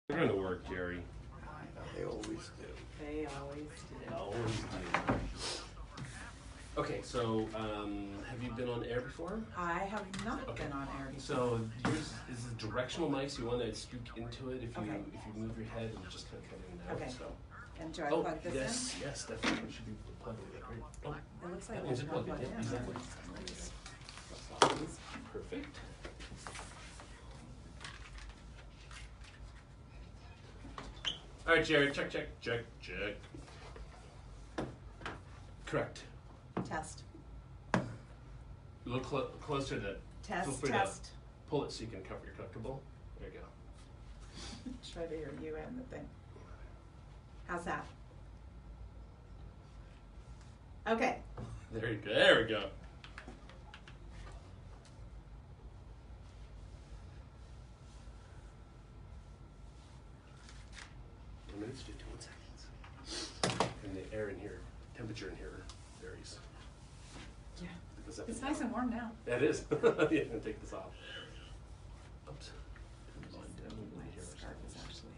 They're going to work, Jerry. I know, they always do. They always do. Always do. Okay, so have you been on air before? I have not been on air before. So yours is the directional mic, so you want to speak into it if you Okay. if you move your head and just kind of cut in and out. Okay. So. And do I plug this yes, in? yes, definitely. We should be plugging it, right? Oh, It looks like that it's one's not plugged in. plugged Yeah, in. exactly. Perfect. All right, Jerry. Check. Correct. Test. Look closer to that. Feel Test, free test. to pull it so you can cover you're comfortable. There you go. Try to hear you and the thing. How's that? Okay. There you go. There we go. Minutes, 51 seconds. And the air in here, temperature in here varies. Yeah. Because It's nice and warm now. That is. Yeah, I'm gonna take this off. Oops. My scarf is actually.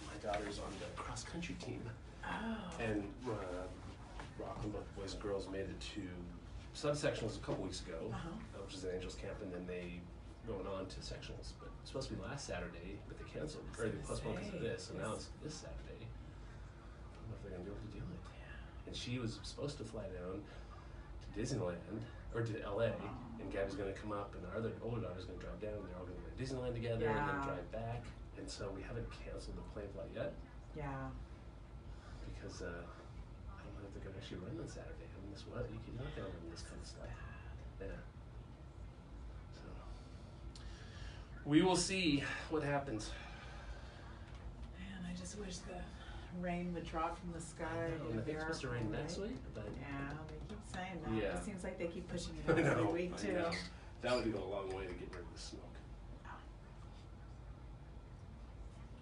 My daughter's on the cross country team. Oh. And Rockland, both boys and girls, made it to subsectionals a couple weeks ago, which is an Angels camp, and then they going on to sectionals. But it's supposed to be last Saturday, but they canceled, or they postponed because of this, and now it's this Saturday. I don't know if they're going to be able to do it. And she was supposed to fly down to Disneyland, or to LA, and Gabby's going to come up, and our other older daughter's going to drive down, and they're all going to go to Disneyland together, and then drive back. And so we haven't canceled the plane flight yet. Yeah. Because I don't know if they're going to actually run on Saturday. I mean, this what you're not going to run this kind of stuff. Yeah. So we will see what happens. Man, I just wish the rain would drop from the sky. And I think it's supposed to rain next week. But Yeah, they keep saying that. Yeah. It seems like they keep pushing it I out every know, week too. I know. That would go a long way to get rid of the smoke.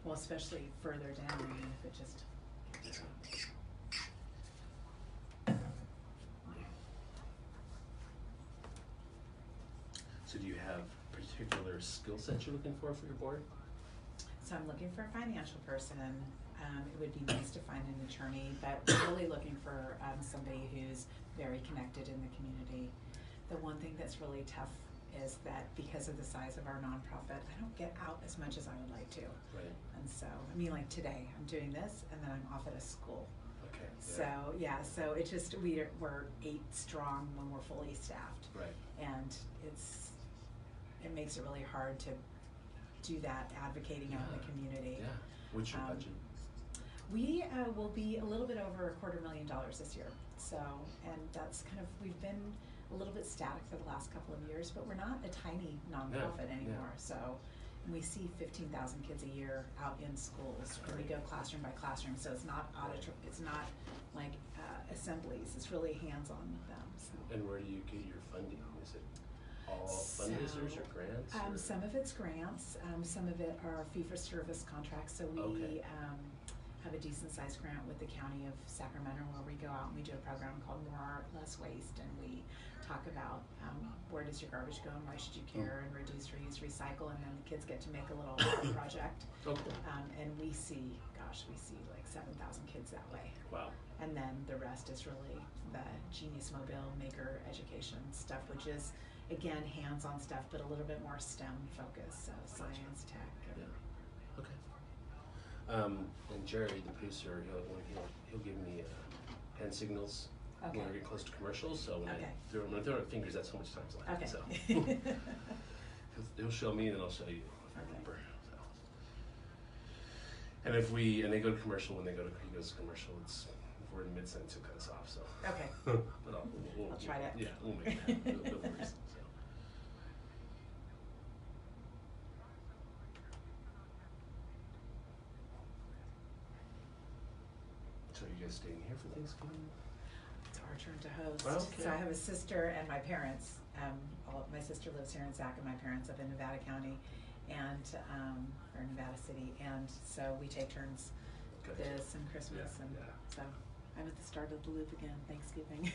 Well, especially further down, I mean, if it just. So do you have particular skill sets you're looking for your board? So I'm looking for a financial person. It would be nice to find an attorney, but we're really looking for somebody who's very connected in the community. The one thing that's really tough is that because of the size of our nonprofit, I don't get out as much as I would like to. Right. And so, I mean, like today, I'm doing this, and then I'm off at a school. Okay. Yeah. So it just, we're 8 strong when we're fully staffed. Right. And it makes it really hard to do that advocating out in the community. Yeah. What's your budget? We will be a little bit over $250,000 this year. So, and that's kind of, we've been a little bit static for the last couple of years, but we're not a tiny nonprofit anymore. Yeah. So we see 15,000 kids a year out in schools, and we go classroom by classroom. So it's not it's not like assemblies. It's really hands-on with them. So. And where do you get your funding? Is it all fundraisers or grants? Or? Some of it's grants. Some of it are fee-for-service contracts. So we have a decent-sized grant with the County of Sacramento where we go out and we do a program called More Art, Less Waste, and we talk about where does your garbage go and why should you care, and reduce, reuse, recycle, and then the kids get to make a little art project. And we see like 7,000 kids that way. Wow. And then the rest is really the Genius Mobile maker education stuff, which is, again, hands-on stuff, but a little bit more STEM focused, so science, tech. Yeah. Okay. And Jerry, the producer, he'll give me hand signals when we get close to commercials. So when I throw my fingers, that's how much time's left. Okay. So he'll show me, and then I'll show you if I remember. So. And and they go to commercial. When he goes to commercial, if we're in mid sentence, he'll cut us off. So. Okay. But I'll try to. Yeah, we'll make it happen. No worries. So you guys staying here for Thanksgiving? turn to host. Okay. So I have a sister and my parents. My sister lives here in Sac, and my parents live in Nevada County, and or Nevada City, and so we take turns Gotcha. this and Christmas, Yeah, and yeah. so I'm at the start of the loop again. Thanksgiving.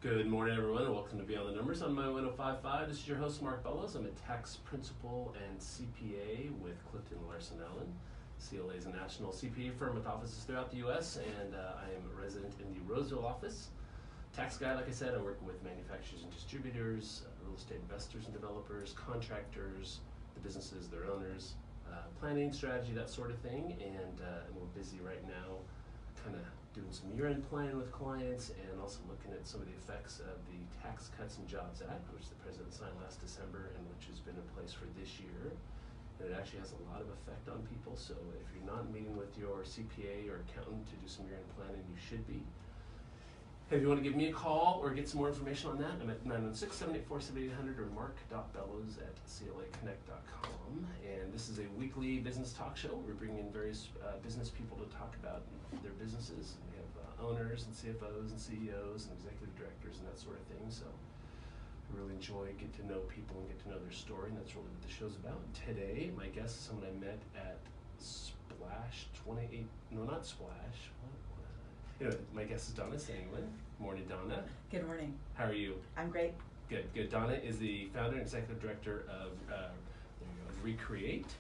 Good morning, everyone, and welcome to Beyond the Numbers on my 105.5. This is your host, Mark Bellows. I'm a tax principal and CPA with Clifton Larson Allen. CLA is a national CPA firm with offices throughout the U.S., and I am a resident in the Roseville office. Tax guy, like I said, I work with manufacturers and distributors, real estate investors and developers, contractors, the businesses, their owners, planning, strategy, that sort of thing. And we're busy right now kind of doing some year-end planning with clients and also looking at some of the effects of the Tax Cuts and Jobs Act, which the President signed last December and which has been in place for this year. And it actually has a lot of effect on people, so if you're not meeting with your CPA or accountant to do some year-end planning, you should be. If you want to give me a call or get some more information on that, I'm at 916-784-7800 or mark.bellows@claconnect.com. And this is a weekly business talk show. We're bringing in various business people to talk about their businesses. We have owners and CFOs and CEOs and executive directors and that sort of thing. So I really enjoy getting to know people and get to know their story, and that's really what the show's about. Today, my guest is someone I met at Splash 28, no, not Splash. Anyway, my guest is Donna Sangwin. Morning, Donna. Good morning. How are you? I'm great. Good, good. Donna is the founder and executive director of Recreate.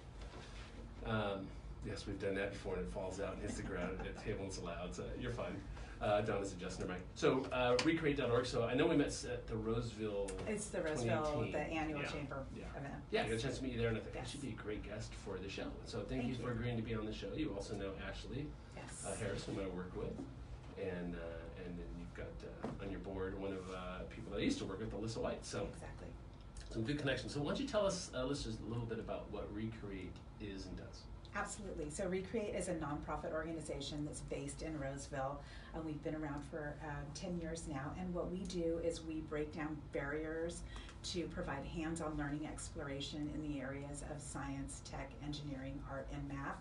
Yes, we've done that before, and it falls out and hits the ground, and the table is loud, so you're fine. Donna's adjusting her mic. So, recreate.org. So, I know we met at the Roseville. It's the Roseville, the annual yeah. chamber yeah. event. Yeah, I got a chance to meet you there, and I think Yes. I should be a great guest for the show. So, thank you you for agreeing to be on the show. You also know Ashley Yes. Harris, whom I work with. And then you've got on your board one of people that I used to work with, Alyssa White. So Exactly. some good connections. So why don't you tell us, listeners, a little bit about what Recreate is and does? Absolutely. So Recreate is a nonprofit organization that's based in Roseville. We've been around for 10 years now, and what we do is we break down barriers to provide hands-on learning exploration in the areas of science, tech, engineering, art, and math.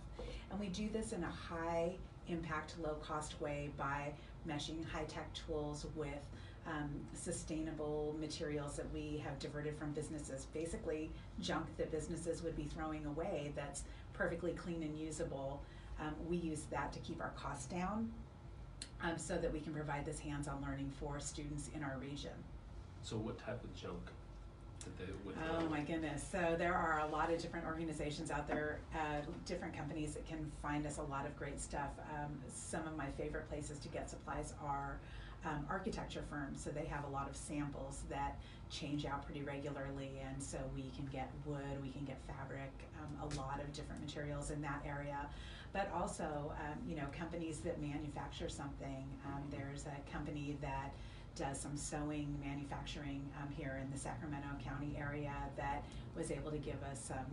And we do this in a high impact, low cost way by meshing high-tech tools with sustainable materials that we have diverted from businesses, basically junk that businesses would be throwing away that's perfectly clean and usable. We use that to keep our costs down so that we can provide this hands-on learning for students in our region. So what type of junk that they would Oh my goodness. So there are a lot of different organizations out there, different companies that can find us a lot of great stuff. Some of my favorite places to get supplies are architecture firms. So they have a lot of samples that change out pretty regularly, and so we can get wood, we can get fabric, a lot of different materials in that area. But also, companies that manufacture something. There's a company that does some sewing manufacturing here in the Sacramento County area that was able to give us some,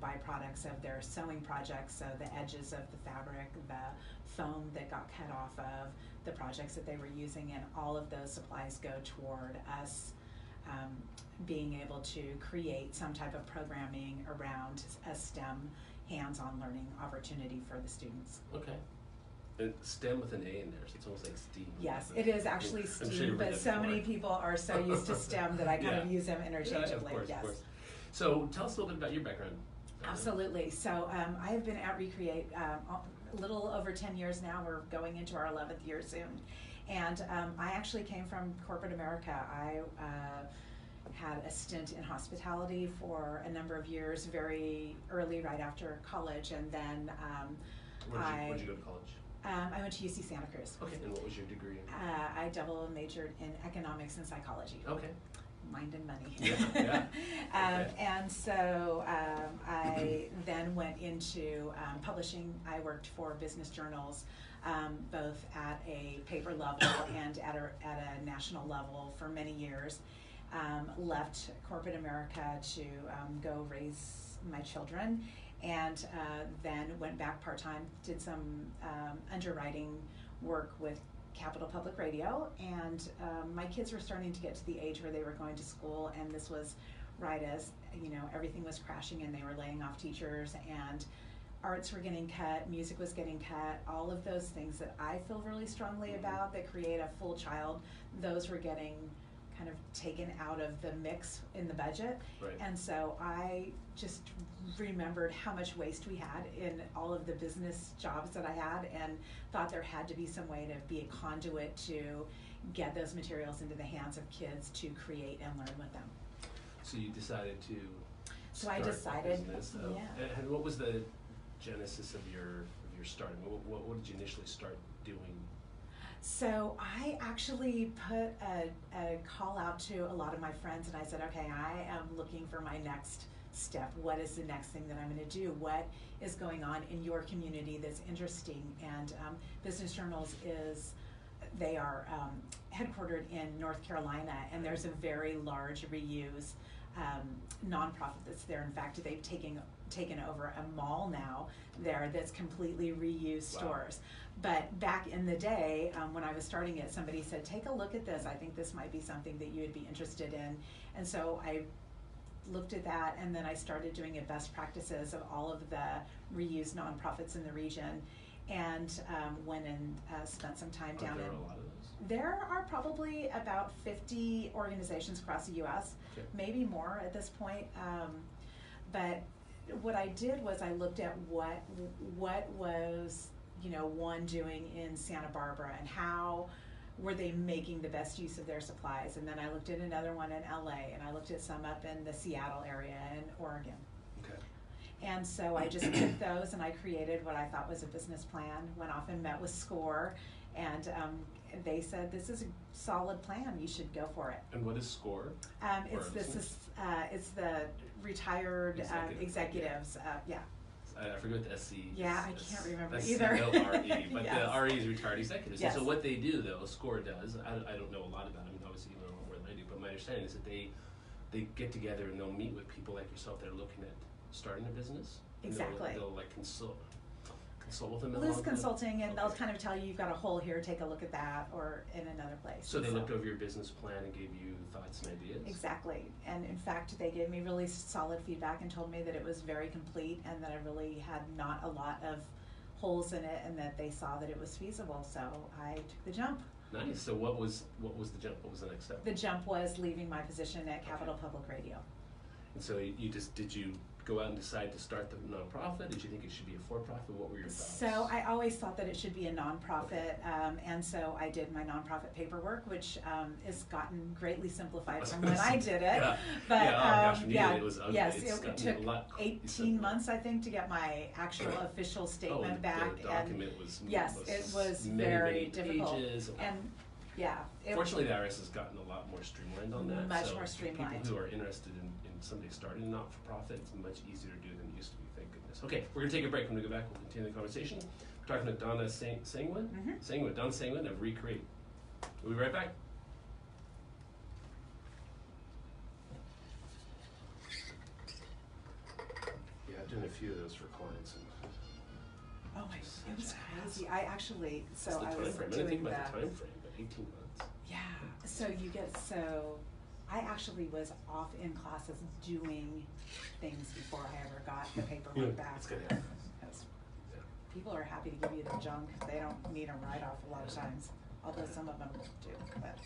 byproducts of their sewing projects. So the edges of the fabric, the foam that got cut off of the projects that they were using, and all of those supplies go toward us being able to create some type of programming around a STEM hands-on learning opportunity for the students. Okay. And STEM with an A in there, so it's almost like STEAM. Yes, it is actually STEAM, but so many people are so used to STEM that I kind of use them interchangeably. Yeah, of course, yes. of course. So tell us a little bit about your background. Absolutely. So I have been at Recreate a little over 10 years now. We're going into our 11th year soon. And I actually came from corporate America. I had a stint in hospitality for a number of years, very early, right after college, and then Where'd you go to college? I went to UC Santa Cruz. Okay, and what was your degree in? I double majored in economics and psychology. Okay. Mind and money. Yeah. Okay. And so I then went into publishing. I worked for business journals, both at a paper level and at a national level for many years. Left corporate America to go raise my children, and then went back part-time, did some underwriting work with Capital Public Radio, and my kids were starting to get to the age where they were going to school, and this was right as, everything was crashing and they were laying off teachers, and arts were getting cut, music was getting cut, all of those things that I feel really strongly about that create a full child, those were getting kind of taken out of the mix in the budget. Right. And so I just remembered how much waste we had in all of the business jobs that I had, and thought there had to be some way to be a conduit to get those materials into the hands of kids to create and learn with them. So you decided to I decided, a business. yeah. And what was the genesis of your starting? What did you initially start doing? So I actually put a call out to a lot of my friends, and I said, okay, I am looking for my next step. What is the next thing that I'm going to do? What is going on in your community that's interesting? And Business Journals they are headquartered in North Carolina, and there's a very large reuse nonprofit that's there. In fact, they've taken over a mall now there that's completely reused stores. But back in the day, when I was starting it, somebody said, take a look at this. I think this might be something that you would be interested in. And so I looked at that, and then I started doing a best practices of all of the reused nonprofits in the region, and went and spent some time down in. Are there a lot of those? There are probably about 50 organizations across the U.S., okay. Maybe more at this point. But what I did was I looked at what was one doing in Santa Barbara, and how were they making the best use of their supplies. And then I looked at another one in LA, and I looked at some up in the Seattle area and Oregon. Okay. And so I just took those, and I created what I thought was a business plan, went off and met with SCORE, and they said, this is a solid plan, you should go for it. And what is SCORE? It's the retired executives. Yeah. I forget what the SC. Yeah, I can't remember SC, either. No RE, but Yes. the RE is retired executives. Yes. And so what they do, though, SCORE does, I don't know a lot about it. I mean, obviously you know more than I do, but my understanding is that they get together and they'll meet with people like yourself that are looking at starting a business. Exactly. And they'll like consult with them. Loose consulting, and okay. they'll kind of tell you, you've got a hole here, take a look at that, or in another place. So they looked over your business plan and gave you thoughts and ideas? Exactly. And in fact, they gave me really solid feedback and told me that it was very complete, and that I really had not a lot of holes in it, and that they saw that it was feasible. So I took the jump. Nice. So what was the jump? What was the next step? The jump was leaving my position at Capital Public Radio. And so did you go out and decide to start the nonprofit? Did you think it should be a for-profit? What were your thoughts? So I always thought that it should be a nonprofit, and so I did my nonprofit paperwork, which has gotten greatly simplified from when I did it. Yeah. But yeah, oh gosh, when it was ugly. yes, It's it took a lot 18 months, I think, to get my actual official statement back. The document was yes, it was many, very many difficult. Pages. And yeah, fortunately, the IRS has gotten a lot more streamlined on that. Much so more streamlined. People who are interested in somebody starting a not-for-profit, it's much easier to do than it used to be. Thank goodness. Okay, we're gonna take a break. When we go back, we'll continue the conversation. We're talking to Donna Sangwin. Mm-hmm. Donna Sangwin of Recreate. We'll be right back. Yeah, I'm doing a few of those for clients. Oh my, it was crazy. I actually, so I was I didn't doing think about the time frame, but 18 months. Yeah, I actually was off in classes doing things before I ever got the paperwork back. That's good. Yeah. Because people are happy to give you the junk. They don't need a write-off a lot of times, although some of them do. But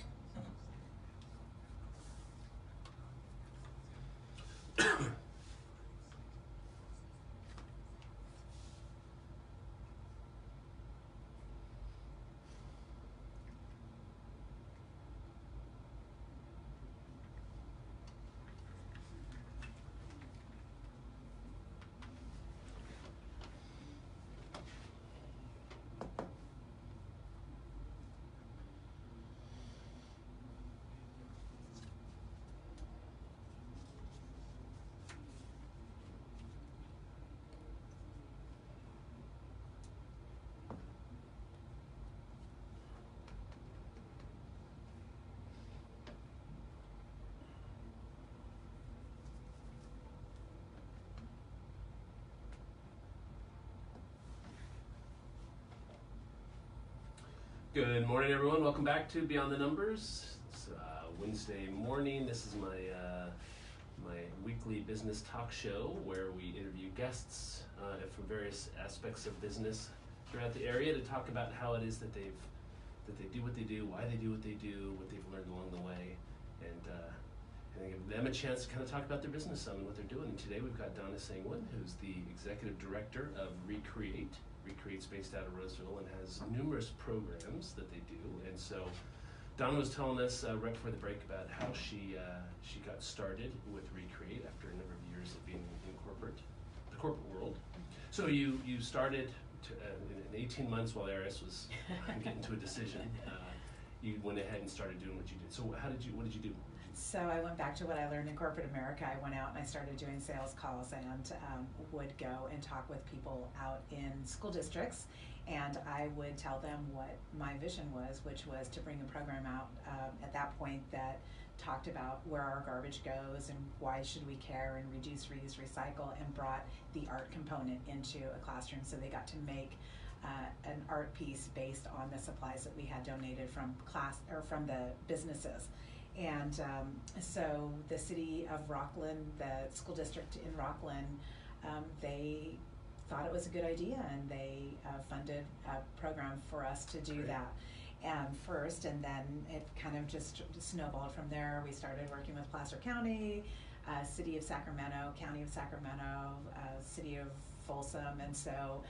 Good morning, everyone. Welcome back to Beyond the Numbers. It's Wednesday morning. This is my my weekly business talk show where we interview guests from various aspects of business throughout the area to talk about how it is that they do what they do, why they do what they do, what they've learned along the way, and give them a chance to kind of talk about their business and what they're doing. And today we've got Donna Sangwin, who's the executive director of Recreate. Recreate's based out of Roseville and has numerous programs that they do. And so Donna was telling us right before the break about how she got started with Recreate after a number of years of being in the corporate world. So you started in 18 months while the IRS was getting to a decision. You went ahead and started doing what you did. So what did you do? So I went back to what I learned in corporate America. I went out and I started doing sales calls and would go and talk with people out in school districts, and I would tell them what my vision was, which was to bring a program out at that point that talked about where our garbage goes and why should we care, and reduce, reuse, recycle, and brought the art component into a classroom so they got to make an art piece based on the supplies that we had donated from from the businesses. And so the city of Rockland, the school district in Rockland, they thought it was a good idea, and they funded a program for us to do that first, and then it kind of just snowballed from there. We started working with Placer County, City of Sacramento, County of Sacramento, City of Folsom, and so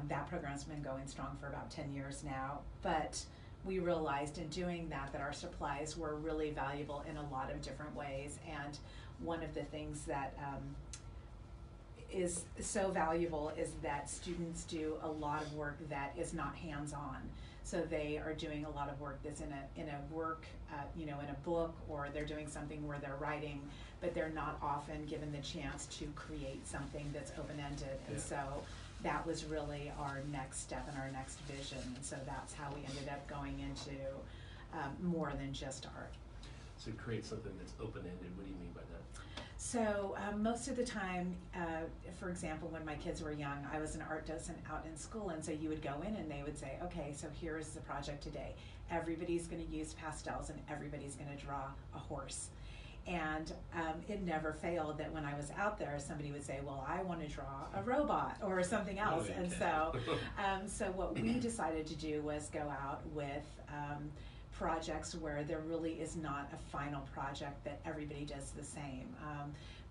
that program's been going strong for about 10 years now. But we realized in doing that our supplies were really valuable in a lot of different ways, and one of the things that is so valuable is that students do a lot of work that is not hands-on. So they are doing a lot of work that's in a work, in a book, or they're doing something where they're writing, but they're not often given the chance to create something that's open-ended. And so that was really our next step and our next vision. And so that's how we ended up going into more than just art. So create something that's open-ended. What do you mean by that? So most of the time, for example, when my kids were young, I was an art docent out in school, and so you would go in and they would say, okay, so here's the project today. Everybody's going to use pastels and everybody's going to draw a horse. And it never failed that when I was out there, somebody would say, well, I want to draw a robot or something else. And so what we decided to do was go out with projects where there really is not a final project that everybody does the same.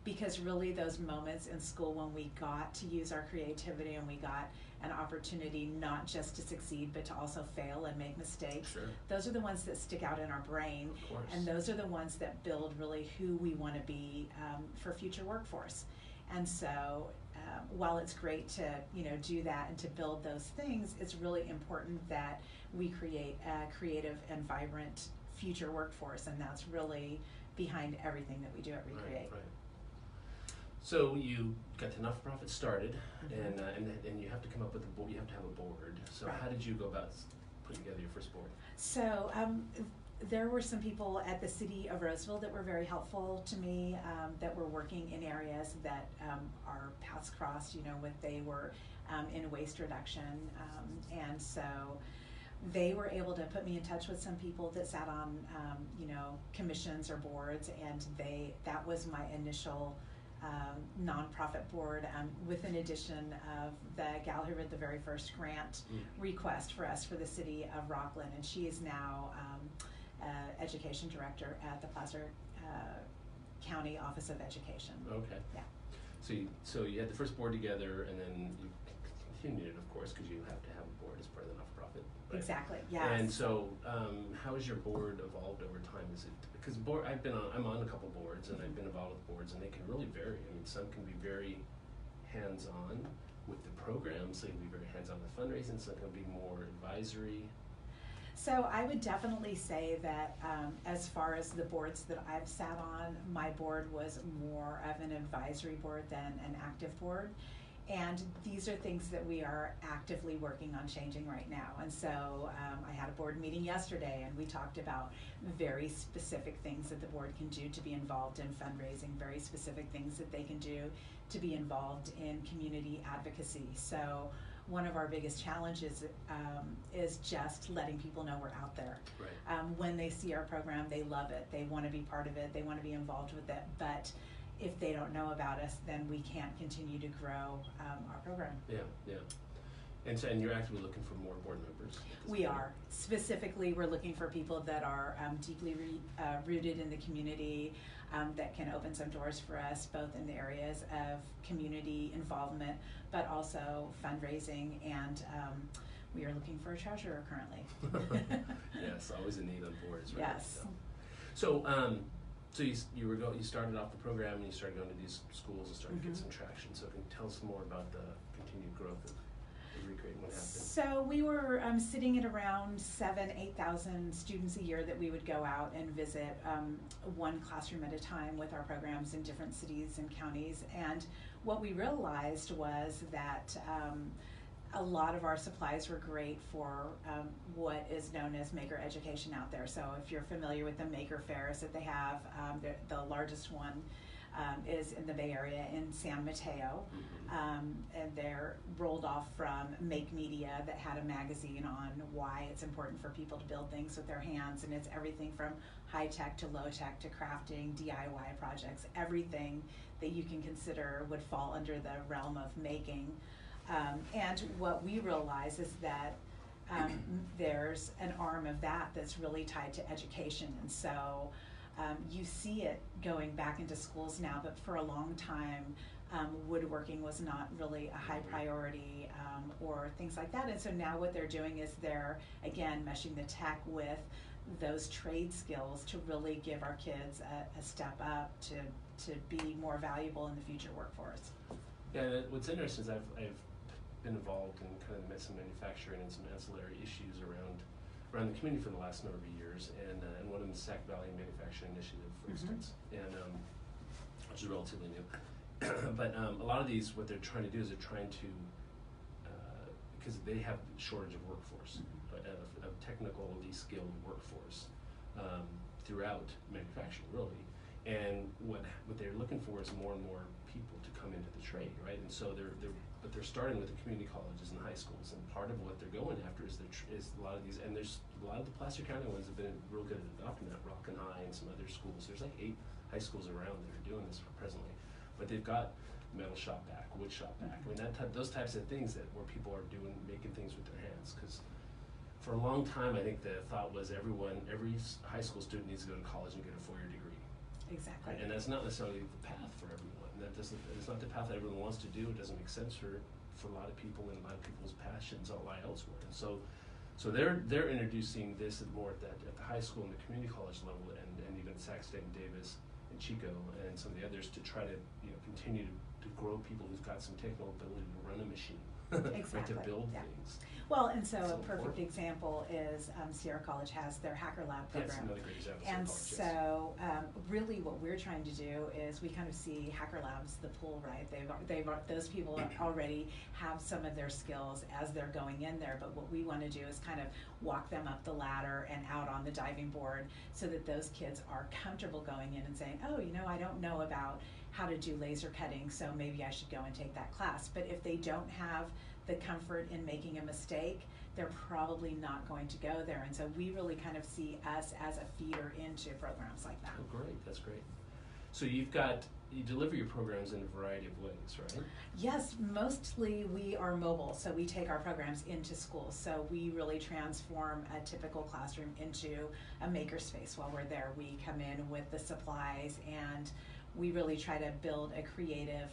Because really those moments in school when we got to use our creativity and we got an opportunity not just to succeed but to also fail and make mistakes, those are the ones that stick out in our brain, and those are the ones that build really who we want to be for future workforce. And so while it's great to do that and to build those things, it's really important that we create a creative and vibrant future workforce, and that's really behind everything that we do at Recreate. Right. So you got the not-for-profit started, and you have to come up with a board. You have to have a board. So how did you go about putting together your first board? So there were some people at the city of Roseville that were very helpful to me, that were working in areas that our paths crossed. They were in waste reduction, and so they were able to put me in touch with some people that sat on commissions or boards, and that was my initial nonprofit board, with an addition of the gal who wrote the very first grant request for us for the city of Rockland, and she is now education director at the Placer County Office of Education. Okay. Yeah. So you had the first board together, and then you continued it, of course, because you have to have a board as part of the not-for-profit. Right? Exactly. Yeah. And so, how has your board evolved over time? Is it because I'm on a couple boards, and I've been involved with boards, and they can really vary. I mean, some can be very hands-on with the programs, they can be very hands-on with fundraising. Some can be more advisory. So I would definitely say that as far as the boards that I've sat on, my board was more of an advisory board than an active board. And these are things that we are actively working on changing right now. And so I had a board meeting yesterday, and we talked about very specific things that the board can do to be involved in fundraising, very specific things that they can do to be involved in community advocacy. So one of our biggest challenges is just letting people know we're out there. Right. When they see our program, they love it. They want to be part of it. They want to be involved with it. But if they don't know about us, then we can't continue to grow our program. Yeah, yeah. And you're actively looking for more board members? We are. Specifically, we're looking for people that are deeply rooted in the community, that can open some doors for us, both in the areas of community involvement, but also fundraising, and we are looking for a treasurer currently. Yes, always a need on boards, right? Yes. So you started off the program and you started going to these schools and started to get some traction. So can you tell us more about the continued growth of Recreate and what happened? So we were sitting at around 8,000 students a year that we would go out and visit one classroom at a time with our programs in different cities and counties. And what we realized was that a lot of our supplies were great for what is known as maker education out there. So if you're familiar with the maker fairs that they have, the largest one is in the Bay Area in San Mateo, and they're rolled off from Make Media that had a magazine on why it's important for people to build things with their hands, and it's everything from high tech to low tech to crafting, DIY projects, everything that you can consider would fall under the realm of making. And what we realize is that there's an arm of that that's really tied to education, and so you see it going back into schools now, but for a long time woodworking was not really a high priority or things like that. And so now what they're doing is they're, again, meshing the tech with those trade skills to really give our kids a step up to be more valuable in the future workforce. Yeah, and what's interesting is I've been involved in kind of some manufacturing and some ancillary issues around the community for the last number of years, and one of them is Sac Valley Manufacturing Initiative, for instance, and which is relatively new. But a lot of these, what they're trying to do is they're trying to, because they have shortage of workforce, of technically skilled workforce throughout manufacturing, really. And what they're looking for is more and more people to come into the trade, right? And so but they're starting with the community colleges and high schools, and part of what they're going after is a lot of these, and there's a lot of the Placer County ones have been real good at adopting that. Rock and High and some other schools. There's like 8 high schools around that are doing this presently, but they've got metal shop back, wood shop back. I mean, those types of things where people are making things with their hands. Because for a long time, I think the thought was every high school student needs to go to college and get a 4-year degree. Exactly. Right? And that's not necessarily the path for everyone. It's not the path that everyone wants to do. It doesn't make sense for a lot of people, and a lot of people's passions all lie elsewhere. And so they're introducing this more at the high school and the community college level, and even Sac State and Davis and Chico and some of the others, to try to continue to grow people who've got some technical ability to run a machine, Exactly. right, to build Yeah. things. Well, and so So a perfect important. example is Sierra College has their Hacker Lab program. That's another great example. And Sierra College, yes. so really what we're trying to do is we kind of see Hacker Labs the pool, right? Those people already have some of their skills as they're going in there, but what we want to do is kind of walk them up the ladder and out on the diving board so that those kids are comfortable going in and saying, oh, I don't know about how to do laser cutting, so maybe I should go and take that class. But if they don't have the comfort in making a mistake, they're probably not going to go there. And so we really kind of see us as a feeder into programs like that. Oh, great. That's great. So you deliver your programs in a variety of ways, right? Yes, mostly we are mobile, so we take our programs into schools. So we really transform a typical classroom into a makerspace while we're there. We come in with the supplies, and we really try to build a creative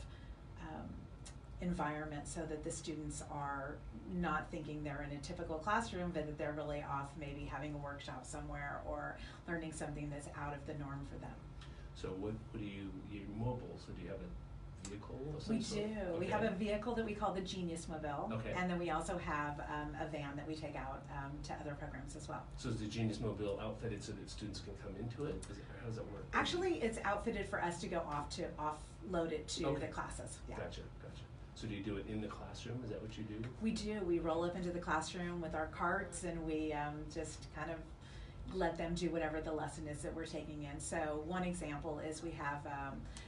environment so that the students are not thinking they're in a typical classroom, but that they're really off maybe having a workshop somewhere or learning something that's out of the norm for them. So what do you're mobile, so do you have a vehicle of some We sort? do. Okay. We have a vehicle that we call the Genius Mobile. Okay. And then we also have a van that we take out to other programs as well. So is the Genius Mobile outfitted so that students can come into it? How does that work? Actually, it's outfitted for us to go offload it to Okay. the classes. Yeah. Gotcha. So do you do it in the classroom? Is that what you do? We do. We roll up into the classroom with our carts, and we just kind of let them do whatever the lesson is that we're taking in. So one example is we have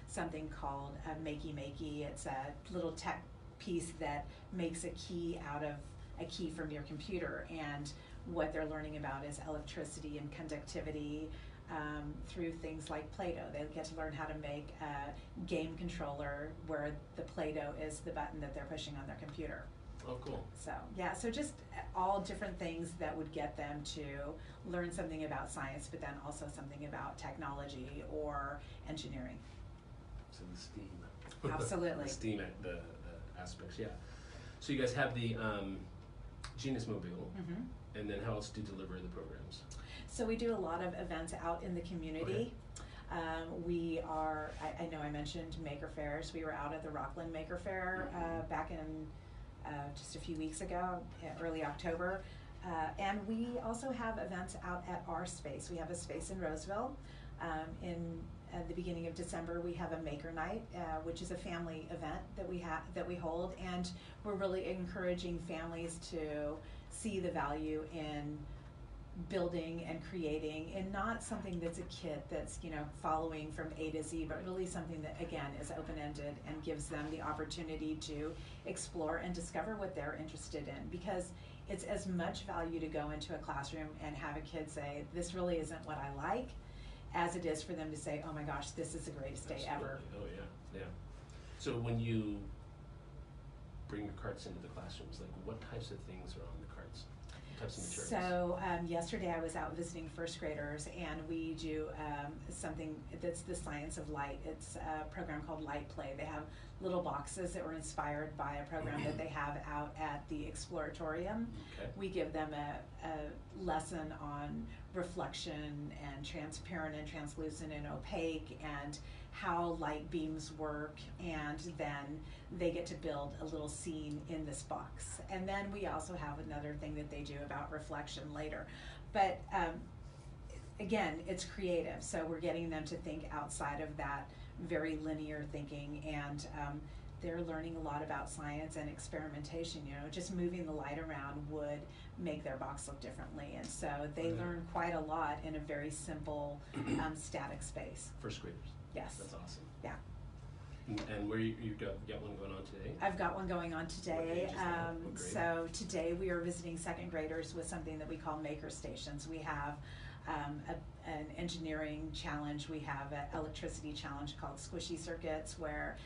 something called a Makey Makey. It's a little tech piece that makes a key out of a key from your computer, and what they're learning about is electricity and conductivity through things like Play-Doh. They get to learn how to make a game controller where the Play-Doh is the button that they're pushing on their computer. Oh, cool. So, yeah, so just all different things that would get them to learn something about science, but then also something about technology or engineering. So the STEAM. Absolutely. The STEAM, the aspects, yeah. So you guys have the Genius Mobile, and then how else do you deliver the programs? So we do a lot of events out in the community. We are, I know I mentioned Maker Fairs. We were out at the Rockland Maker Fair back in just a few weeks ago, early October. And we also have events out at our space. We have a space in Roseville. In the beginning of December, we have a Maker Night, which is a family event that we hold, and we're really encouraging families to see the value in building and creating, and not something that's a kit that's, you know, following from A to Z, but really something that, again, is open-ended and gives them the opportunity to explore and discover what they're interested in, because it's as much value to go into a classroom and have a kid say, this really isn't what I like, as it is for them to say, oh my gosh, this is the greatest day ever. Oh yeah, yeah. So when you bring your carts into the classrooms, like what types of things are on the carts? What types of materials? So yesterday I was out visiting first graders, and we do something that's the science of light. It's a program called Light Play. They have little boxes that were inspired by a program that they have out at the Exploratorium. Okay. We give them a lesson on reflection and transparent and translucent and opaque, and how light beams work, and then they get to build a little scene in this box. And then we also have another thing that they do about reflection later. But again, it's creative, so we're getting them to think outside of that very linear thinking, and they're learning a lot about science and experimentation. You know, just moving the light around would make their box look differently, and so they learn quite a lot in a very simple static space. First graders. Yes. That's awesome. Yeah. And where you got one going on today? I've got one going on today. What grade? So today we are visiting second graders with something that we call maker stations. We have an engineering challenge. We have an electricity challenge called Squishy Circuits, where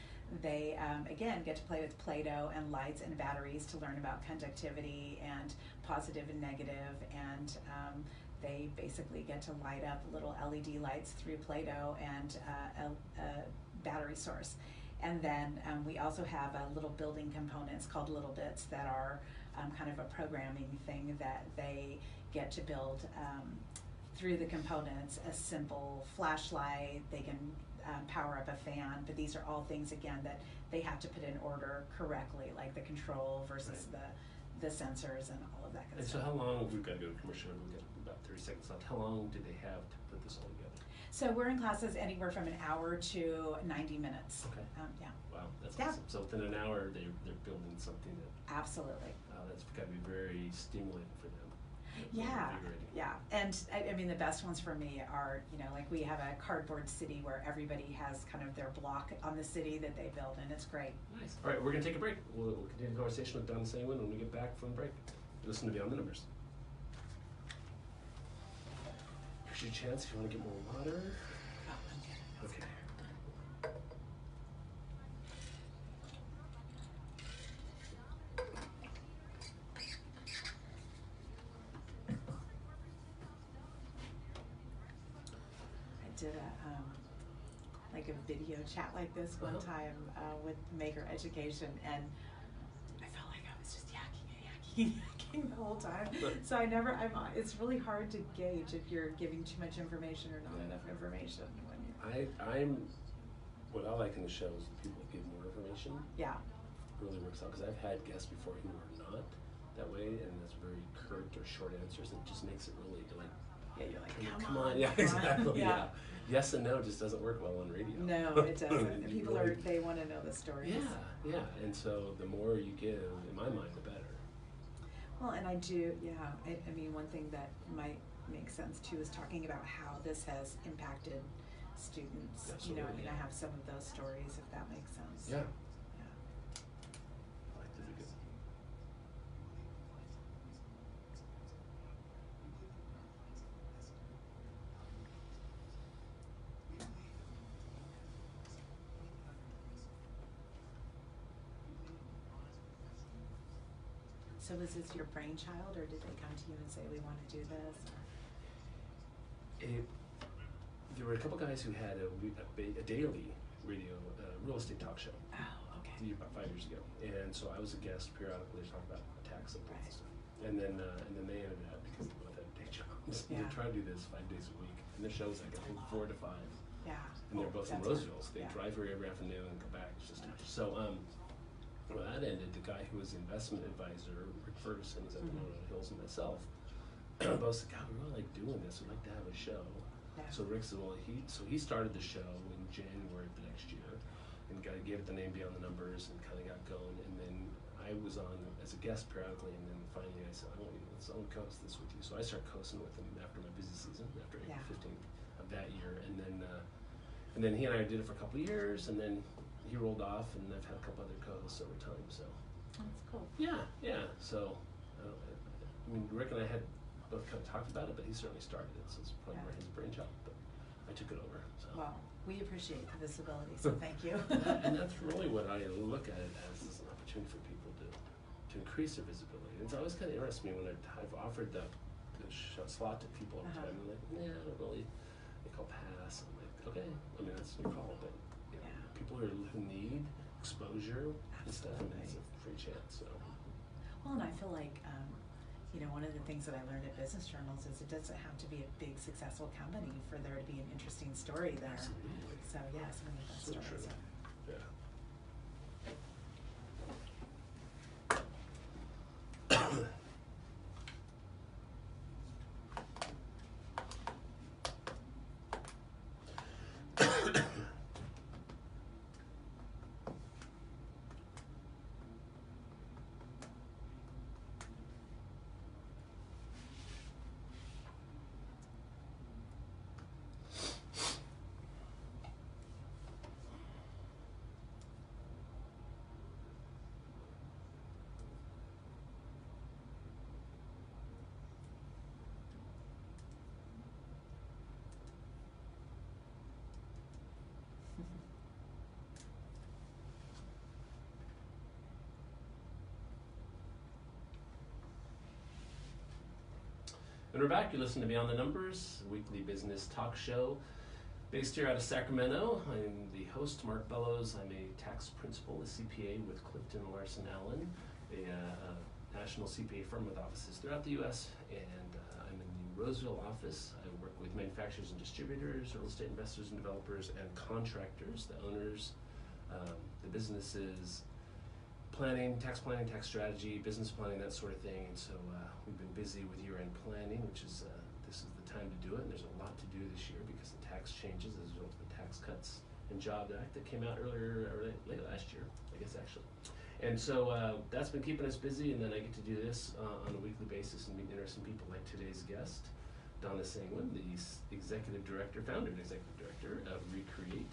they, again, get to play with Play-Doh and lights and batteries to learn about conductivity and positive and negative, and they basically get to light up little LED lights through Play-Doh and a battery source. And then we also have little building components called Little Bits that are kind of a programming thing that they get to build through the components. A simple flashlight, they can power up a fan, but these are all things, again, that they have to put in order correctly, like the control versus the sensors and all of that kind of stuff. And so how long, we've got to go to commercial, we've got about 30 seconds left, how long do they have to put this all together? So we're in classes anywhere from an hour to 90 minutes. Okay. Yeah. Wow, that's Yeah. awesome. So within an hour, they're building something that, Absolutely. that's got to be very stimulating for them. Yeah, Invigorating. yeah, and I mean the best ones for me are, you know, like we have a cardboard city where everybody has kind of their block on the city that they build, and it's great. Nice. All right, we're going to take a break. We'll continue the conversation with Donna Sangwin when we get back from the break. Listen to Beyond the Numbers. Here's your chance if you want to get more water. Okay. I did like a video chat like this one time with Maker Education, and I felt like I was just yakking the whole time. So it's really hard to gauge if you're giving too much information or not enough information when you. What I like in the show is people that give more information. Yeah. Really works out, because I've had guests before who are not that way, and it's very curt or short answers. It just makes it really like. Yeah, you're like, Come on. Yeah, exactly. Yeah. Yes and no just doesn't work well on radio. No, it doesn't. People they want to know the stories. Yeah. And so the more you give, in my mind, the better. Well, and I do, I mean, one thing that might make sense too is talking about how this has impacted students. Absolutely. You know, I mean, I have some of those stories, if that makes sense. Yeah. So was this your brainchild, or did they come to you and say, we want to do this? There were a couple guys who had a daily radio real estate talk show. Oh, okay. About 5 years ago, and so I was a guest periodically to talk about tax updates and stuff. And then they ended up, because they both had day jobs, Yeah. they tried to do this 5 days a week, and the show's like I think 4 to 5. Yeah. And they're both from That's Roseville, so they yeah. drive here every afternoon and come back. It's just so. When that ended, the guy who was the investment advisor, Rick Ferguson, was at the Monroe Hills, and myself, both said, "God, we really like doing this. We'd like to have a show." Yeah. So Rick said, "Well, he started the show in January of the next year, and gave it the name Beyond the Numbers, and kind of got going. And then I was on as a guest periodically, and then finally I said, I want to co-host this with you. So I started co-hosting with him after my busy season, after April 15th of that year, and then he and I did it for a couple of years, and then he rolled off, and I've had a couple other co-hosts over time. So That's cool. yeah. So I mean, Rick and I had both kind of talked about it, but he certainly started it, so it's probably more his brainchild. But I took it over. So. Well, we appreciate the visibility, so thank you. And that's really what I look at it as an opportunity for people to increase their visibility. It's always kind of interests me when I've offered the slot to people over time. I'm like, yeah, I don't really think I'll pass. I'm like, okay, I mean that's your call, but you know, people who need exposure and stuff, I mean, it's a free chance. So. Well, and I feel like one of the things that I learned at Business Journals is it doesn't have to be a big successful company for there to be an interesting story there. Absolutely. So yeah, some of the best So stories. true. Yeah. And we're back. You're listening to Beyond the Numbers, a weekly business talk show based here out of Sacramento. I'm the host, Mark Bellows. I'm a tax principal, a CPA with Clifton Larson Allen, a national CPA firm with offices throughout the U.S. And I'm in the Roseville office. I work with manufacturers and distributors, real estate investors and developers, and contractors, the owners, the businesses, tax planning, tax strategy, business planning, that sort of thing. And so we've been busy with year-end planning, which is this is the time to do it. And there's a lot to do this year because the tax changes as a result of the Tax Cuts and Jobs Act that came out late last year, I guess actually. And so that's been keeping us busy. And then I get to do this on a weekly basis and meet interesting people like today's guest, Donna Sangwin, the founder and executive director of Recreate.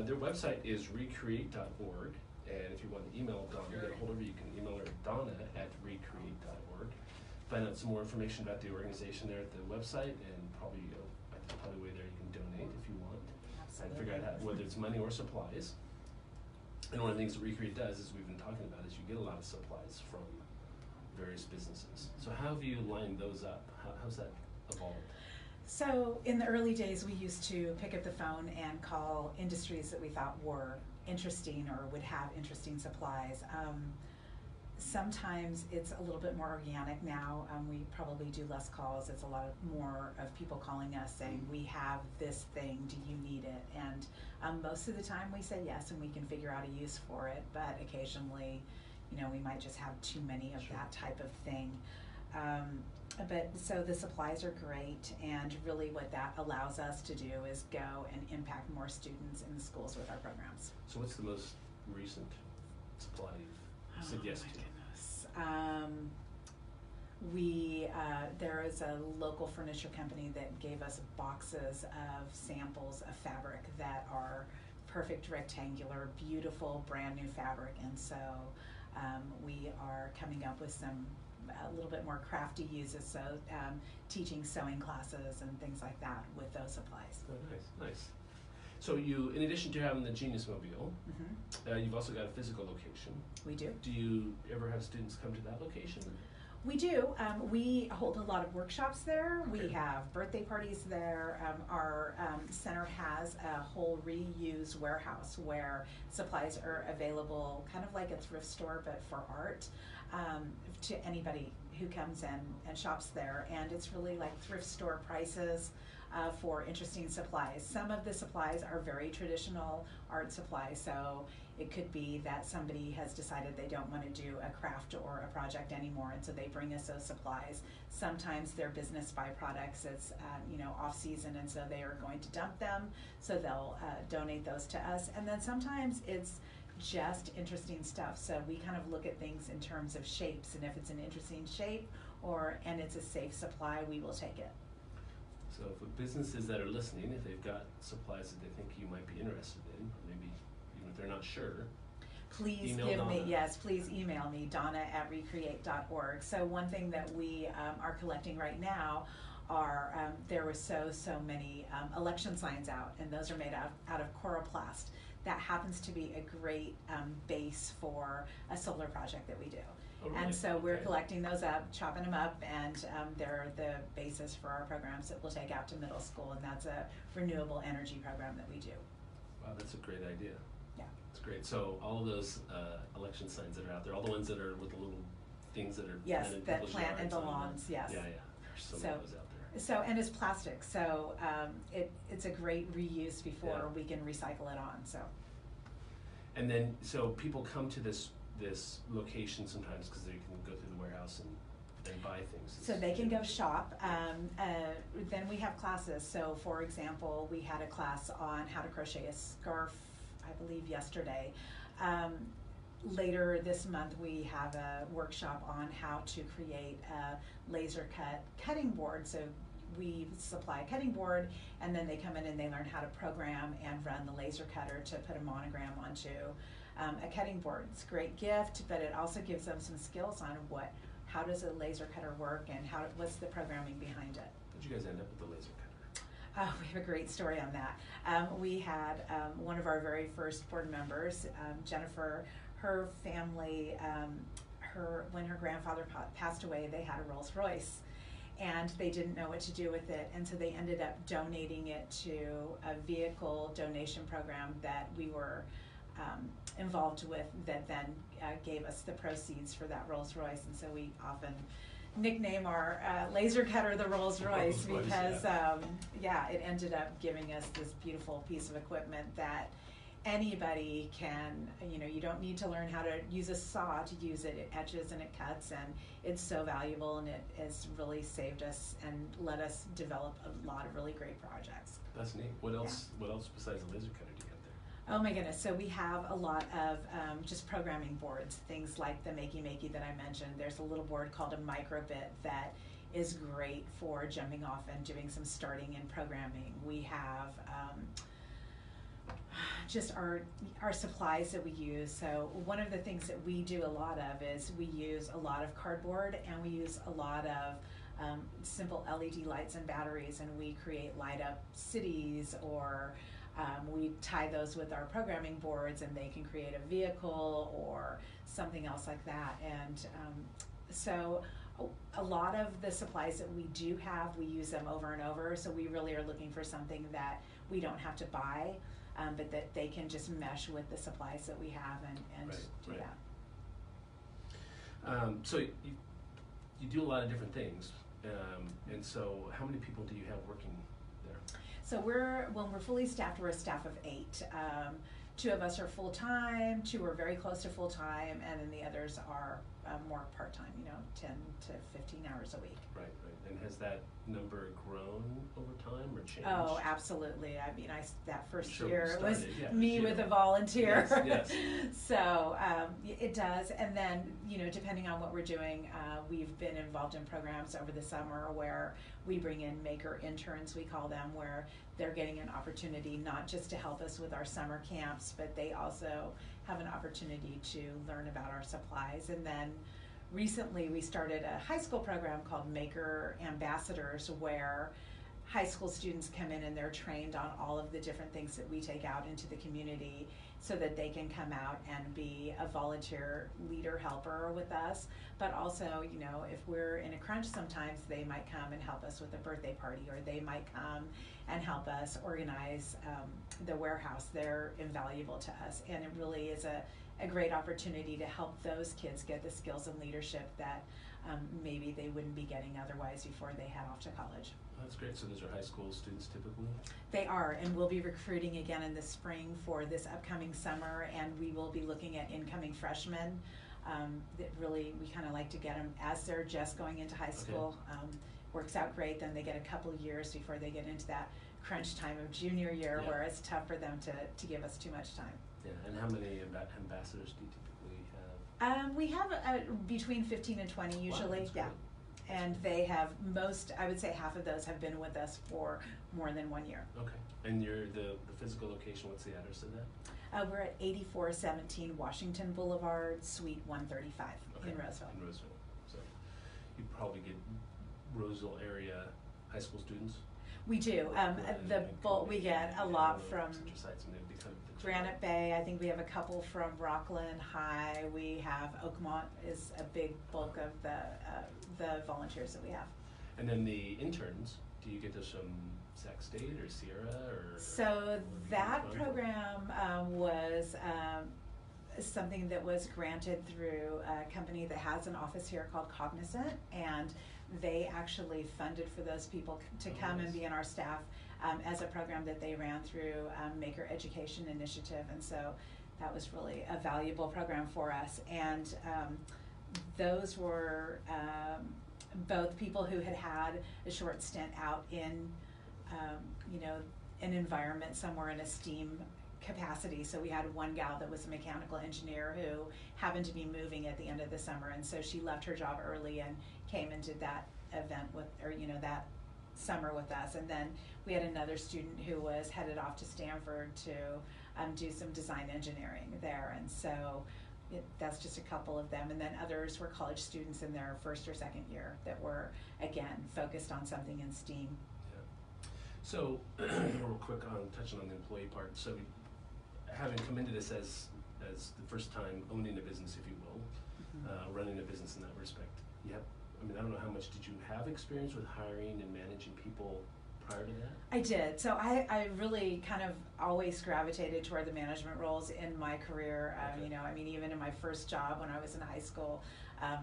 Their website is recreate.org. And if you want to email Donna, get a hold of her, you can email her Donna@recreate.org. Find out some more information about the organization there at the website, and probably way there you can donate if you want. Absolutely. And figure out whether it's money or supplies. And one of the things that Recreate does, as we've been talking about, is you get a lot of supplies from various businesses. So how have you lined those up? How's that evolved? So in the early days, we used to pick up the phone and call industries that we thought were interesting or would have interesting supplies. Sometimes it's a little bit more organic now. We probably do less calls. It's a lot more of people calling us saying, we have this thing, do you need it? And most of the time we say yes and we can figure out a use for it, but occasionally, we might just have too many of that type of thing. But so the supplies are great, and really what that allows us to do is go and impact more students in the schools with our programs. So what's the most recent supply you've said yes to? Goodness. There is a local furniture company that gave us boxes of samples of fabric that are perfect rectangular, beautiful, brand new fabric, and so we are coming up with a little bit more crafty uses, so teaching sewing classes and things like that with those supplies. Oh, nice. So you, in addition to having the Genius Mobile, Mm-hmm. you've also got a physical location. We do. Do you ever have students come to that location? We do. We hold a lot of workshops there. Okay. We have birthday parties there. Our center has a whole reuse warehouse where supplies are available, kind of like a thrift store, but for art, to anybody who comes in and shops there. And it's really like thrift store prices for interesting supplies. Some of the supplies are very traditional art supplies, so it could be that somebody has decided they don't want to do a craft or a project anymore, and so they bring us those supplies. Sometimes they're business byproducts. It's off season, and so they are going to dump them, so they'll donate those to us. And then sometimes it's just interesting stuff. So we kind of look at things in terms of shapes, and if it's an interesting shape and it's a safe supply, we will take it. So for businesses that are listening, if they've got supplies that they think you might be interested in, or maybe even if they're not sure, please email give Donna. me, yes, please email me, donna@recreate.org. So one thing that we are collecting right now are, there were so many election signs out, and those are made out of coroplast. That happens to be a great base for a solar project that we do. Oh, really? And so we're Okay. collecting those up, chopping them up, and they're the basis for our programs that we'll take out to middle school, and that's a renewable energy program that we do. Wow, that's a great idea. Yeah. That's great. So all of those election signs that are out there, all the ones that are with the little things that are Yes, planted in that people's plant in yards the on lawns, yes. Yeah, there's so So- many of those out there. So, and it's plastic, so it's a great reuse before Yeah. we can recycle it on, so. And then, so people come to this location sometimes because they can go through the warehouse and buy things. So they can go shop. Then we have classes. So for example, we had a class on how to crochet a scarf, I believe yesterday. Later this month we have a workshop on how to create a laser cutting board. So we supply a cutting board, and then they come in and they learn how to program and run the laser cutter to put a monogram onto a cutting board. It's a great gift, but it also gives them some skills on how does a laser cutter work, and what's the programming behind it. How'd you guys end up with the laser cutter? We have a great story on that. We had one of our very first board members, Jennifer, her family, when her grandfather passed away, they had a Rolls Royce, and they didn't know what to do with it, and so they ended up donating it to a vehicle donation program that we were involved with, that then gave us the proceeds for that Rolls Royce. And so we often nickname our laser cutter the Rolls Royce because it ended up giving us this beautiful piece of equipment that anybody can, you don't need to learn how to use a saw to use it. It etches and it cuts, and it's so valuable, and it has really saved us and let us develop a lot of really great projects. That's neat. What else besides the laser cutter do you have there? Oh my goodness, so we have a lot of just programming boards, things like the Makey that I mentioned. There's a little board called a microbit that is great for jumping off and doing some starting in programming. We have just our supplies that we use. So one of the things that we do a lot of is we use a lot of cardboard, and we use a lot of simple LED lights and batteries, and we create light up cities, or we tie those with our programming boards, and they can create a vehicle or something else like that. And so a lot of the supplies that we do have, we use them over and over, so we really are looking for something that we don't have to buy, but that they can just mesh with the supplies that we have and do Right. that. So you do a lot of different things, and so how many people do you have working there? So when we're fully staffed, we're a staff of 8. 2 of us are full-time, 2 are very close to full-time, and then the others are more part-time, 10 to 15 hours a week. Right. And has that number grown over time or changed? Oh, absolutely. I mean, that first Sure, year it was started, me with a volunteer. Yes. So it does. And then, depending on what we're doing, we've been involved in programs over the summer where we bring in maker interns, we call them, where they're getting an opportunity not just to help us with our summer camps, but they also have an opportunity to learn about our supplies. And then recently we started a high school program called Maker Ambassadors, where high school students come in and they're trained on all of the different things that we take out into the community so that they can come out and be a volunteer leader helper with us. But also, you know, if we're in a crunch sometimes, they might come and help us with a birthday party, or they might come and help us organize the warehouse. They're invaluable to us, and it really is a great opportunity to help those kids get the skills and leadership that maybe they wouldn't be getting otherwise before they head off to college. That's great. So those are high school students typically? They are, and we'll be recruiting again in the spring for this upcoming summer, and we will be looking at incoming freshmen. That really, we kind of like to get them as they're just going into high school. Okay. Works out great, then they get a couple years before they get into that crunch time of junior year, where it's tough for them to give us too much time. Yeah, and how many ambassadors do you typically have? We have between 15 and 20 usually. Wow, yeah. And they have I would say half of those have been with us for more than 1 year. Okay. And the physical location, what's the address of that? We're at 8417 Washington Boulevard, Suite 135 in Roseville. In Roseville. So you probably get Roseville area high school students? We do. We get a lot from Granite Bay. I think we have a couple from Rockland High. We have Oakmont is a big bulk of the volunteers that we have. And then the interns, do you get those from Sac State or Sierra or? So that program was something that was granted through a company that has an office here called Cognizant, and they actually funded for those people to come and be in our staff as a program that they ran through Maker Education Initiative, and so that was really a valuable program for us. And those were both people who had had a short stint out in an environment somewhere in a STEAM capacity. So we had one gal that was a mechanical engineer who happened to be moving at the end of the summer, and so she left her job early and came and did that event that summer with us. And then we had another student who was headed off to Stanford to do some design engineering there, and so that's just a couple of them. And then others were college students in their first or second year that were again focused on something in STEAM. So, real quick on touching on the employee part. So, having come into this as the first time owning a business, if you will, running a business in that respect, I don't know how much did you have experience with hiring and managing people prior to that? I did. So I really kind of always gravitated toward the management roles in my career. Okay. Even in my first job when I was in high school,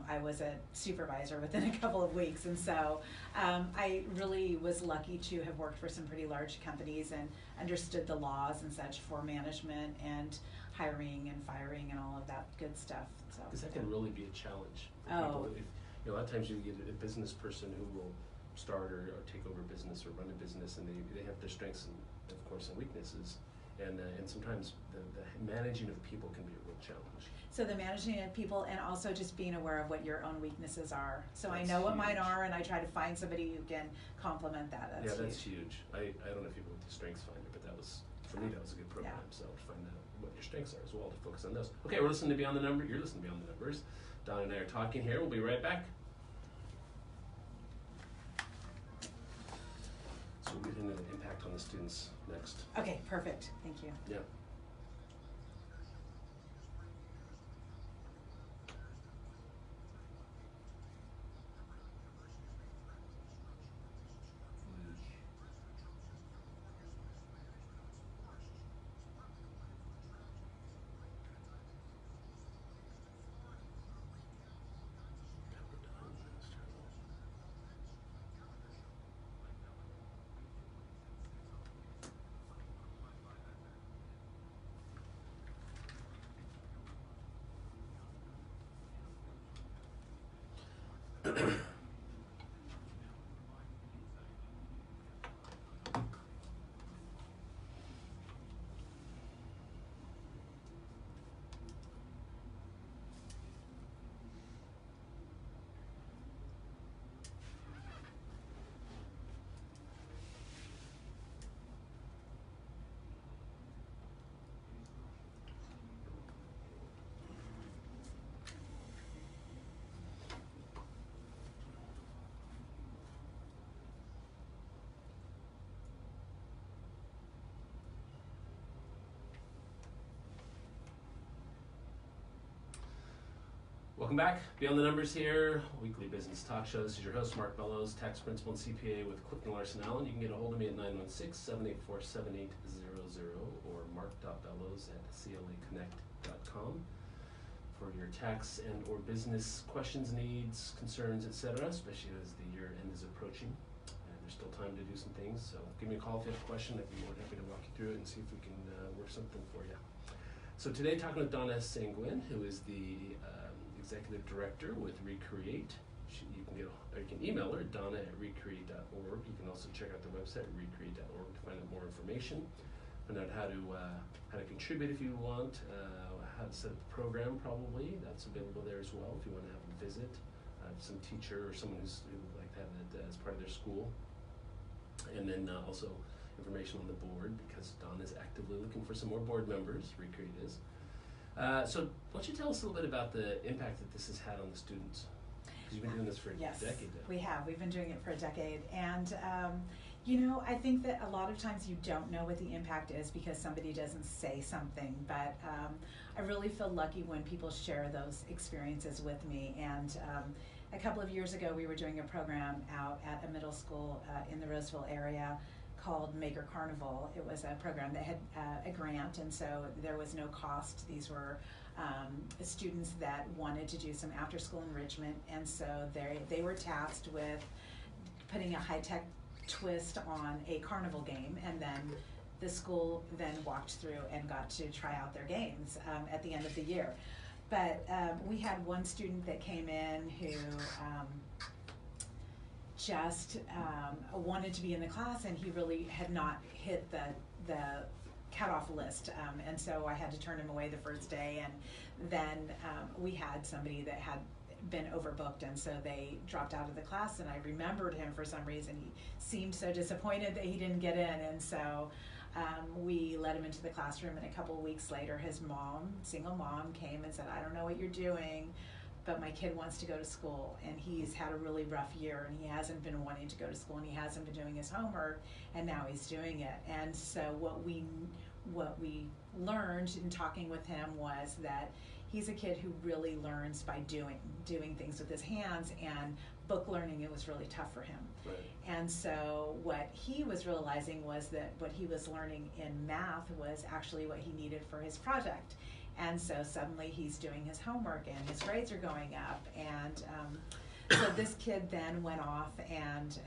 I was a supervisor within a couple of weeks. And so I really was lucky to have worked for some pretty large companies and understood the laws and such for management and hiring and firing and all of that good stuff. So because that can really be a challenge for people. A lot of times you get a business person who will start or take over business or run a business, and they have their strengths and of course and weaknesses, and sometimes the managing of people can be a real challenge. So the managing of people, and also just being aware of what your own weaknesses are. So that's I know what huge. mine are, and I try to find somebody who can complement that. That's huge. I don't know if you go with the Strengths Finder, but that was, for me, that was a good program. Yeah. So to find out what your strengths are as well, to focus on those. Okay, we're listening to Beyond the Number. You're listening to Beyond the Numbers. Donna and I are talking here. We'll be right back. So we'll get into the impact on the students next. Okay, perfect. Thank you. Yeah. Welcome back. Beyond the Numbers here, weekly business talk show. This is your host, Mark Bellows, tax principal and CPA with Clifton Larson Allen. You can get a hold of me at 916-784-7800 or mark.bellows@claconnect.com for your tax and or business questions, needs, concerns, etc., especially as the year end is approaching. And there's still time to do some things, so give me a call if you have a question. I'd be more than happy to walk you through it and see if we can work something for you. So today, talking with Donna Sangwin, who is the Executive Director with Recreate. You can email her, donna@recreate.org. You can also check out the website, recreate.org, to find out more information, find out how to contribute if you want, how to set up the program probably. That's available there as well if you want to have a visit. Some teacher or someone who would like to have that as part of their school. And then also information on the board, because Don is actively looking for some more board members, Recreate is. So why don't you tell us a little bit about the impact that this has had on the students? Because you've been doing this for a decade now. We have. We've been doing it for a decade. And, I think that a lot of times you don't know what the impact is because somebody doesn't say something. But I really feel lucky when people share those experiences with me. And a couple of years ago, we were doing a program out at a middle school in the Roseville area called Maker Carnival. It was a program that had a grant, and so there was no cost. These were students that wanted to do some after-school enrichment, and so they were tasked with putting a high-tech twist on a carnival game, and then the school then walked through and got to try out their games at the end of the year. But we had one student that came in who just wanted to be in the class, and he really had not hit the cutoff list, and so I had to turn him away the first day. And then we had somebody that had been overbooked, and so they dropped out of the class, and I remembered him for some reason. He seemed so disappointed that he didn't get in, and so we let him into the classroom, and a couple of weeks later his mom, single mom, came and said, "I don't know what you're doing, but my kid wants to go to school, and he's had a really rough year, and he hasn't been wanting to go to school, and he hasn't been doing his homework, and now he's doing it." And so what we learned in talking with him was that he's a kid who really learns by doing things with his hands, and book learning, it was really tough for him. Right. And so what he was realizing was that what he was learning in math was actually what he needed for his project. And so suddenly he's doing his homework and his grades are going up. And so this kid then went off and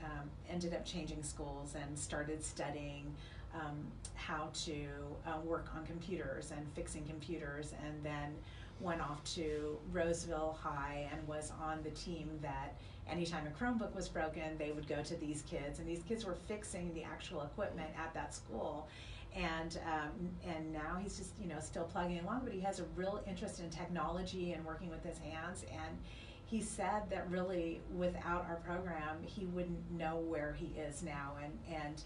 ended up changing schools and started studying how to work on computers and fixing computers, and then went off to Roseville High and was on the team that anytime a Chromebook was broken, they would go to these kids, and these kids were fixing the actual equipment at that school. And now he's just still plugging along, but he has a real interest in technology and working with his hands. And he said that really without our program he wouldn't know where he is now. And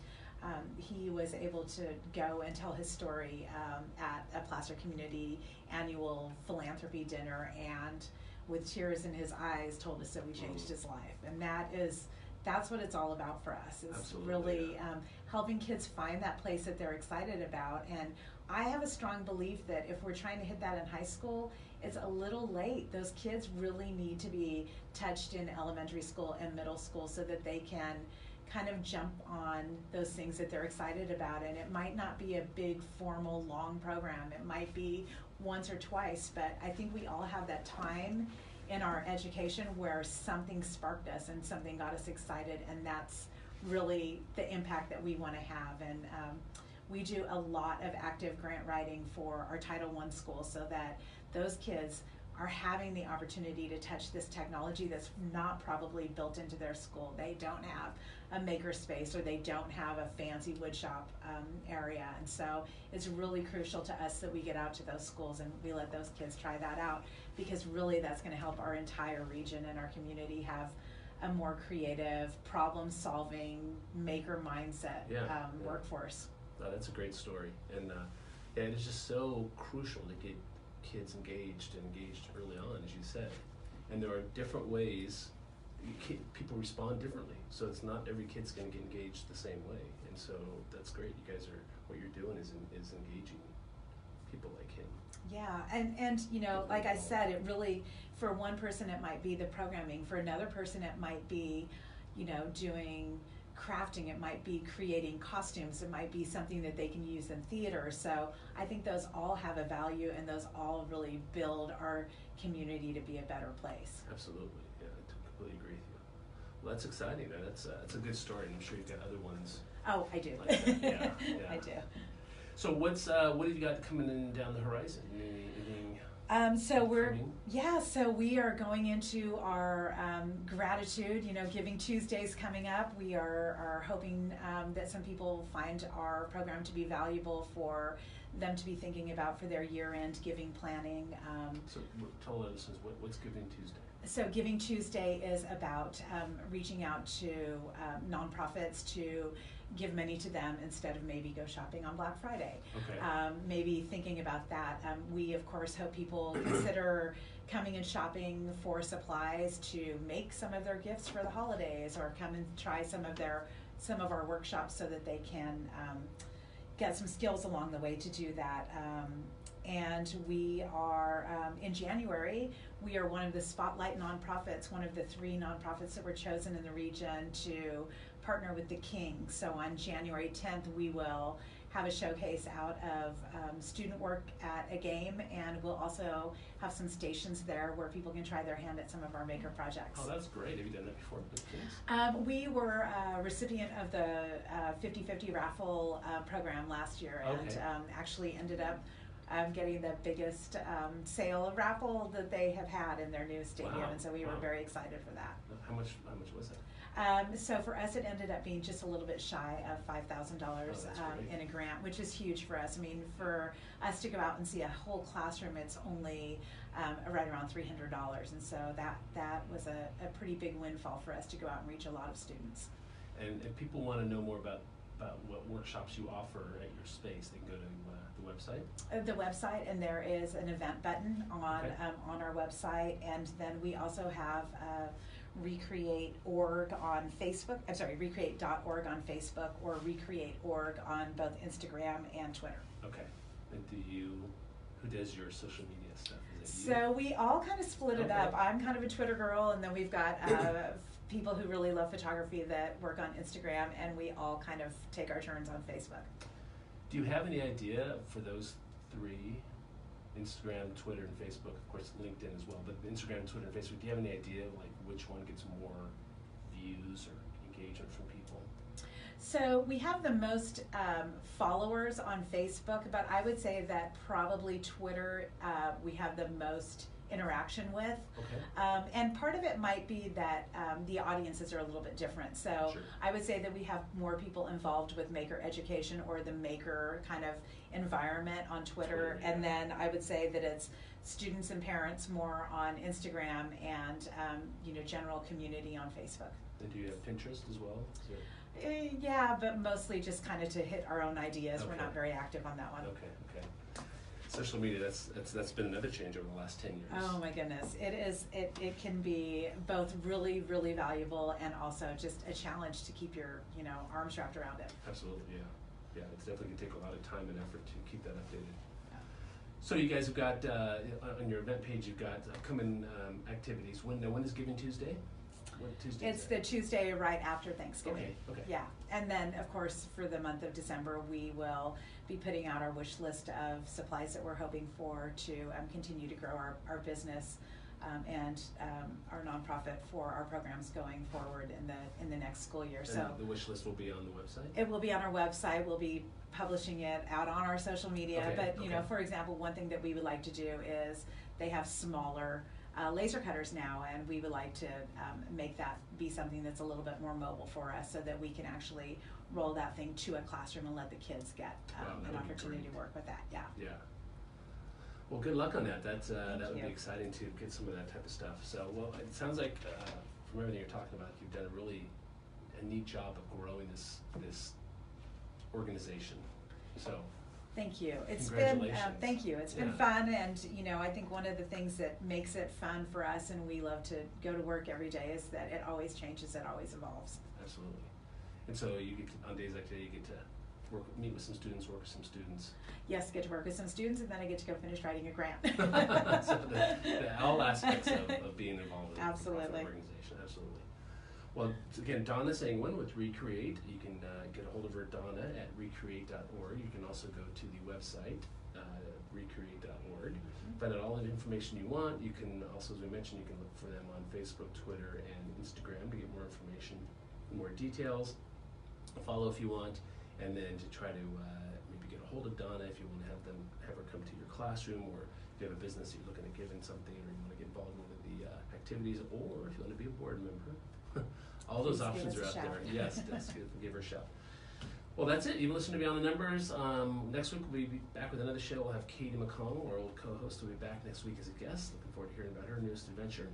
he was able to go and tell his story at a Placer Community annual philanthropy dinner, and with tears in his eyes told us that we changed his life. And that's what it's all about for us, is Absolutely, really helping kids find that place that they're excited about. And I have a strong belief that if we're trying to hit that in high school, it's a little late. Those kids really need to be touched in elementary school and middle school so that they can kind of jump on those things that they're excited about. And it might not be a big, formal, long program. It might be once or twice, but I think we all have that time in our education where something sparked us and something got us excited, and that's really the impact that we want to have. And we do a lot of active grant writing for our Title I schools so that those kids are having the opportunity to touch this technology that's not probably built into their school. They don't have a maker space, or they don't have a fancy wood shop area. And so it's really crucial to us that we get out to those schools and we let those kids try that out, because really that's going to help our entire region and our community have a more creative, problem-solving, maker mindset workforce. That's a great story. And it is just so crucial to get kids engaged early on, as you said. And there are different ways people respond differently, so it's not every kid's going to get engaged the same way. And so that's great. You guys what you're doing is engaging people like him. Yeah, and you know, like I said, it really, for one person it might be the programming, for another person it might be, you know, doing crafting, it might be creating costumes, it might be something that they can use in theater. So I think those all have a value, and those all really build our community to be a better place. Absolutely, yeah, I completely agree with you. Well, that's exciting, man. That's a good story, and I'm sure you've got other ones. Oh, I do. Like that. Yeah, yeah. I do. So what have you got coming in down the horizon? Anything so we are going into our gratitude, you know, Giving Tuesdays coming up. We are hoping that some people find our program to be valuable for them to be thinking about for their year-end giving planning. So tell us, what's Giving Tuesday? So Giving Tuesday is about reaching out to nonprofits to give money to them instead of maybe go shopping on Black Friday. Okay. Maybe thinking about that. We of course hope people consider coming and shopping for supplies to make some of their gifts for the holidays, or come and try some of our workshops so that they can get some skills along the way to do that. And we are, in January, we are one of the Spotlight nonprofits, one of the 3 nonprofits that were chosen in the region to partner with the King. So on January 10th, we will have a showcase out of student work at a game, and we'll also have some stations there where people can try their hand at some of our maker projects. Oh, that's great. Have you done that before with the Kings? We were a recipient of the 50/50 raffle program last year, and Okay. actually ended up getting the biggest sale raffle that they have had in their new stadium. Wow. And so we were very excited for that. How much was that? So for us, it ended up being just a little bit shy of $5,000 in a grant, which is huge for us. I mean, for us to go out and see a whole classroom, it's only right around $300, and so that was a pretty big windfall for us to go out and reach a lot of students. And if people want to know more about what workshops you offer at your space, they can go to the website? The website, and there is an event button on our website, and then we also have Recreate.org on Facebook. I'm sorry, Recreate.org on Facebook, or Recreate.org on both Instagram and Twitter. Okay. And who does your social media stuff? Is it So you? we all kind of split it Okay. up. I'm kind of a Twitter girl, and then we've got people who really love photography that work on Instagram, and we all kind of take our turns on Facebook. Do you have any idea for those 3, Instagram, Twitter, and Facebook, of course LinkedIn as well, but Instagram, Twitter, and Facebook, do you have any idea like which one gets more views or engagement from people? So we have the most followers on Facebook, but I would say that probably Twitter we have the most interaction with. Okay. And part of it might be that the audiences are a little bit different. So Sure. I would say that we have more people involved with maker education or the maker kind of environment on Twitter. Yeah. And then I would say that it's students and parents more on Instagram, and general community on Facebook. And do you have Pinterest as well? Yeah, but mostly just kind of to hit our own ideas. Okay. We're not very active on that one. Okay. Social media, that's been another change over the last 10 years. Oh my goodness, it is. It can be both really, really valuable and also just a challenge to keep your arms wrapped around it. Absolutely, yeah. It's definitely gonna take a lot of time and effort to keep that updated. So you guys have got on your event page, you've got upcoming activities. When is Giving Tuesday? What Tuesday? It's the Tuesday right after Thanksgiving. Okay. Yeah, and then of course for the month of December we will be putting out our wish list of supplies that we're hoping for to continue to grow our business and our nonprofit for our programs going forward in the next school year. And so the wish list will be on the website? It will be on our website. We'll be publishing it out on our social media. Okay, But for example, one thing that we would like to do is they have smaller laser cutters now, and we would like to make that be something that's a little bit more mobile for us, so that we can actually roll that thing to a classroom and let the kids get an opportunity to work with that. Yeah. Well, good luck on that. That would you. be exciting to get some of that type of stuff. So, well, it sounds like from everything you're talking about, you've done a neat job of growing this organization. So. Thank you. It's been thank you. It's been Yeah. fun, and I think one of the things that makes it fun for us, and we love to go to work every day, is that it always changes, it always evolves. Absolutely. And so you get on days like today, you get to meet with some students, work with some students. Yes, get to work with some students, and then I get to go finish writing a grant. So all aspects of being involved in a Absolutely. nonprofit organization, absolutely. Well, again, Donna Sangwin with Recreate. You can get a hold of her, Donna, at recreate.org. You can also go to the website, recreate.org. Find out all the information you want. You can also, as we mentioned, you can look for them on Facebook, Twitter, and Instagram to get more information, more details. Follow if you want, and then to try to maybe get a hold of Donna if you want to have her come to your classroom, or if you have a business you're looking at giving something, or you want to get involved in one of the activities, or if you want to be a board member. All those Please options give are us a out shout. there. Yes, give her a shout. Well, that's it. You've listened to Beyond the Numbers. Next week we'll be back with another show. We'll have Katie McConnell, our old co-host, will be back next week as a guest. Looking forward to hearing about her newest adventure.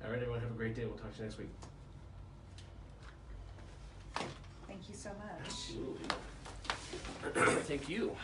All right, everyone, have a great day. We'll talk to you next week. Thank you so much. Absolutely. Thank you.